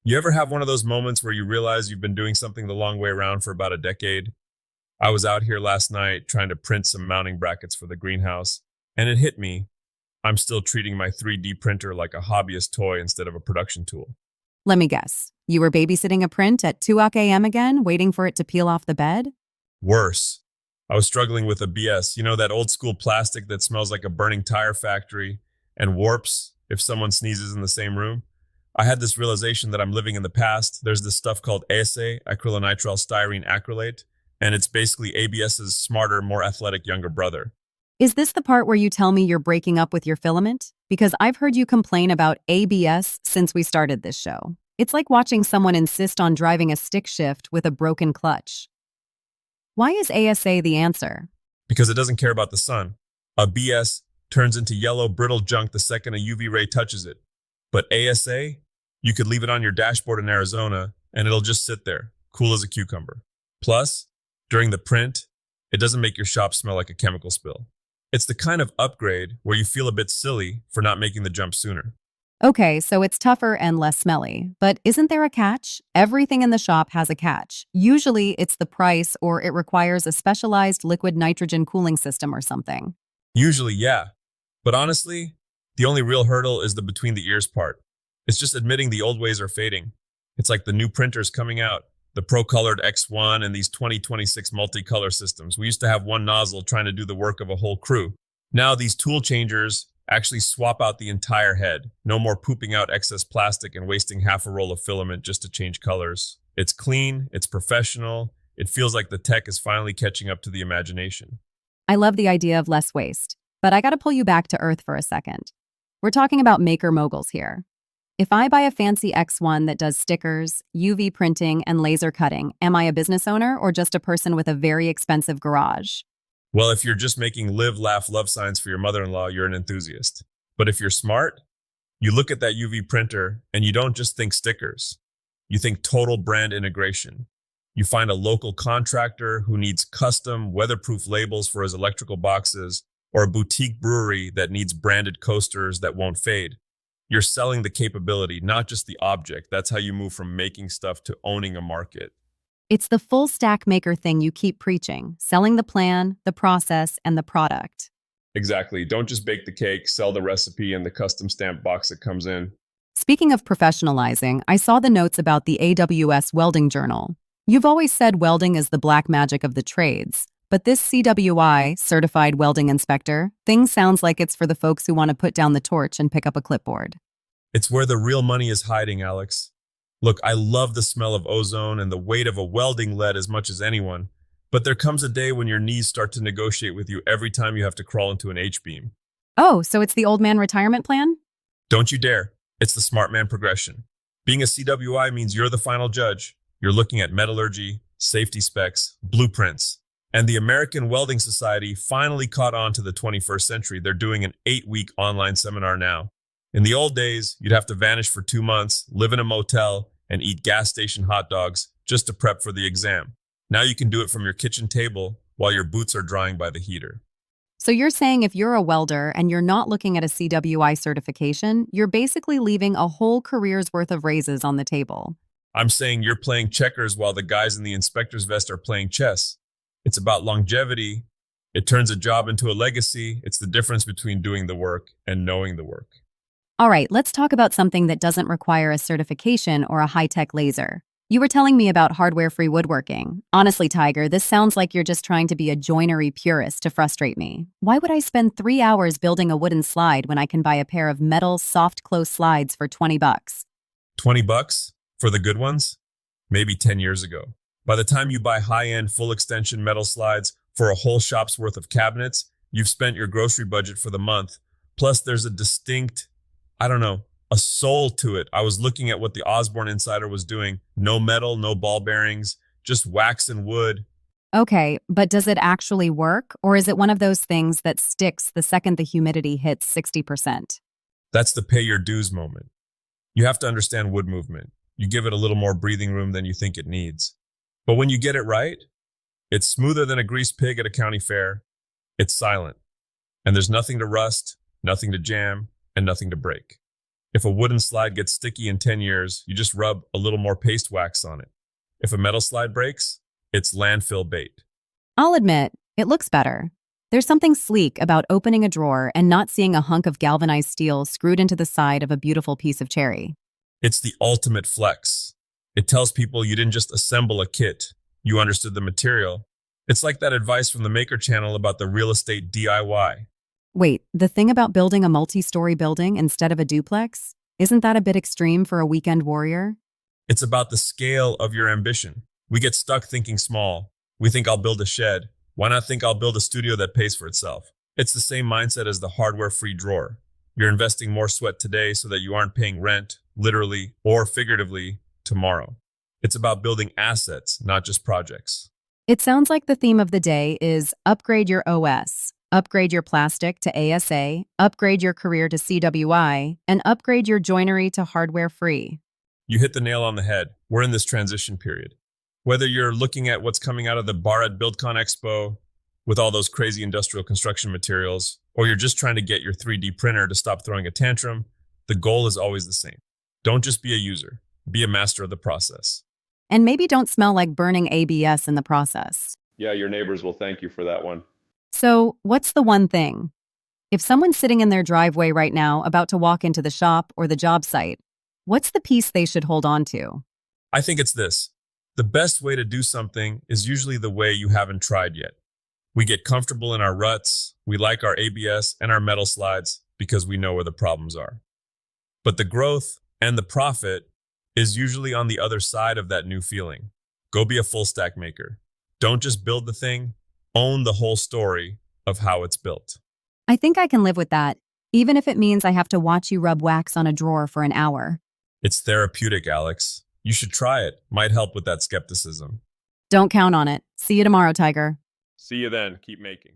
You ever have one of those moments where you realize you've been doing something the long way around for about a decade? I was out here last night trying to print some mounting brackets for the greenhouse, and it hit me. I'm still treating my 3D printer like a hobbyist toy instead of a production tool. Let me guess. You were babysitting a print at 2 a.m. again, waiting for it to peel off the bed? Worse, I was struggling with a BS, that old school plastic that smells like a burning tire factory and warps if someone sneezes in the same room. I had this realization that I'm living in the past. There's this stuff called ASA, acrylonitrile styrene acrylate, and it's basically ABS's smarter, more athletic younger brother. Is this the part where you tell me you're breaking up with your filament? Because I've heard you complain about ABS since we started this show. It's like watching someone insist on driving a stick shift with a broken clutch. Why is ASA the answer? Because it doesn't care about the sun. A BS turns into yellow, brittle junk the second a UV ray touches it. But ASA, you could leave it on your dashboard in Arizona, and it'll just sit there, cool as a cucumber. Plus, during the print, it doesn't make your shop smell like a chemical spill. It's the kind of upgrade where you feel a bit silly for not making the jump sooner. Okay, so it's tougher and less smelly. But isn't there a catch? Everything in the shop has a catch. Usually it's the price or it requires a specialized liquid nitrogen cooling system or something. Usually, yeah. But honestly, the only real hurdle is the between the ears part. It's just admitting the old ways are fading. It's like the new printers coming out, the Pro-Colored X1 and these 2026 multicolor systems. We used to have one nozzle trying to do the work of a whole crew. Now these tool changers actually swap out the entire head. No more pooping out excess plastic and wasting half a roll of filament just to change colors. It's clean, it's professional, it feels like the tech is finally catching up to the imagination. I love the idea of less waste, but I gotta pull you back to earth for a second. We're talking about maker moguls here. If I buy a fancy X1 that does stickers, UV printing, and laser cutting, am I a business owner or just a person with a very expensive garage? Well, if you're just making live, laugh, love signs for your mother-in-law, you're an enthusiast. But if you're smart, you look at that UV printer and you don't just think stickers. You think total brand integration. You find a local contractor who needs custom weatherproof labels for his electrical boxes, or a boutique brewery that needs branded coasters that won't fade. You're selling the capability, not just the object. That's how you move from making stuff to owning a market. It's the full stack maker thing you keep preaching, selling the plan, the process, and the product. Exactly. Don't just bake the cake, sell the recipe and the custom stamp box that comes in. Speaking of professionalizing, I saw the notes about the AWS Welding Journal. You've always said welding is the black magic of the trades, but this CWI, Certified Welding Inspector, thing sounds like it's for the folks who want to put down the torch and pick up a clipboard. It's where the real money is hiding, Alex. Look, I love the smell of ozone and the weight of a welding lead as much as anyone, but there comes a day when your knees start to negotiate with you every time you have to crawl into an H-beam. Oh, so it's the old man retirement plan? Don't you dare. It's the smart man progression. Being a CWI means you're the final judge. You're looking at metallurgy, safety specs, blueprints. And the American Welding Society finally caught on to the 21st century. They're doing an 8-week online seminar now. In the old days, you'd have to vanish for 2 months, live in a motel, and eat gas station hot dogs just to prep for the exam. Now you can do it from your kitchen table while your boots are drying by the heater. So you're saying if you're a welder and you're not looking at a CWI certification, you're basically leaving a whole career's worth of raises on the table. I'm saying you're playing checkers while the guys in the inspector's vest are playing chess. It's about longevity. It turns a job into a legacy. It's the difference between doing the work and knowing the work. All right, let's talk about something that doesn't require a certification or a high-tech laser. You were telling me about hardware-free woodworking. Honestly, Tiger, this sounds like you're just trying to be a joinery purist to frustrate me. Why would I spend 3 hours building a wooden slide when I can buy a pair of metal soft-close slides for $20? $20 for the good ones? Maybe 10 years ago. By the time you buy high-end full extension metal slides for a whole shop's worth of cabinets, you've spent your grocery budget for the month. Plus, there's a distinct, a soul to it. I was looking at what the Osborne Insider was doing. No metal, no ball bearings, just wax and wood. Okay, but does it actually work? Or is it one of those things that sticks the second the humidity hits 60%? That's the pay your dues moment. You have to understand wood movement. You give it a little more breathing room than you think it needs. But when you get it right, it's smoother than a greased pig at a county fair. It's silent. And there's nothing to rust, nothing to jam, and nothing to break. If a wooden slide gets sticky in 10 years, you just rub a little more paste wax on it. If a metal slide breaks, it's landfill bait. I'll admit, it looks better. There's something sleek about opening a drawer and not seeing a hunk of galvanized steel screwed into the side of a beautiful piece of cherry. It's the ultimate flex. It tells people you didn't just assemble a kit, you understood the material. It's like that advice from the Maker channel about the real estate DIY. Wait, the thing about building a multi-story building instead of a duplex? Isn't that a bit extreme for a weekend warrior? It's about the scale of your ambition. We get stuck thinking small. We think I'll build a shed. Why not think I'll build a studio that pays for itself? It's the same mindset as the hardware-free drawer. You're investing more sweat today so that you aren't paying rent, literally or figuratively, tomorrow. It's about building assets, not just projects. It sounds like the theme of the day is upgrade your OS, upgrade your plastic to ASA, upgrade your career to CWI, and upgrade your joinery to hardware-free. You hit the nail on the head. We're in this transition period. Whether you're looking at what's coming out of the bar at BuildCon Expo with all those crazy industrial construction materials, or you're just trying to get your 3D printer to stop throwing a tantrum, the goal is always the same. Don't just be a user, be a master of the process. And maybe don't smell like burning ABS in the process. Yeah, your neighbors will thank you for that one. So, what's the one thing? If someone's sitting in their driveway right now about to walk into the shop or the job site, what's the piece they should hold on to? I think it's this. The best way to do something is usually the way you haven't tried yet. We get comfortable in our ruts, we like our ABS and our metal slides because we know where the problems are. But the growth and the profit is usually on the other side of that new feeling. Go be a full stack maker. Don't just build the thing, own the whole story of how it's built. I think I can live with that, even if it means I have to watch you rub wax on a drawer for an hour. It's therapeutic, Alex. You should try it. Might help with that skepticism. Don't count on it. See you tomorrow, Tiger. See you then. Keep making.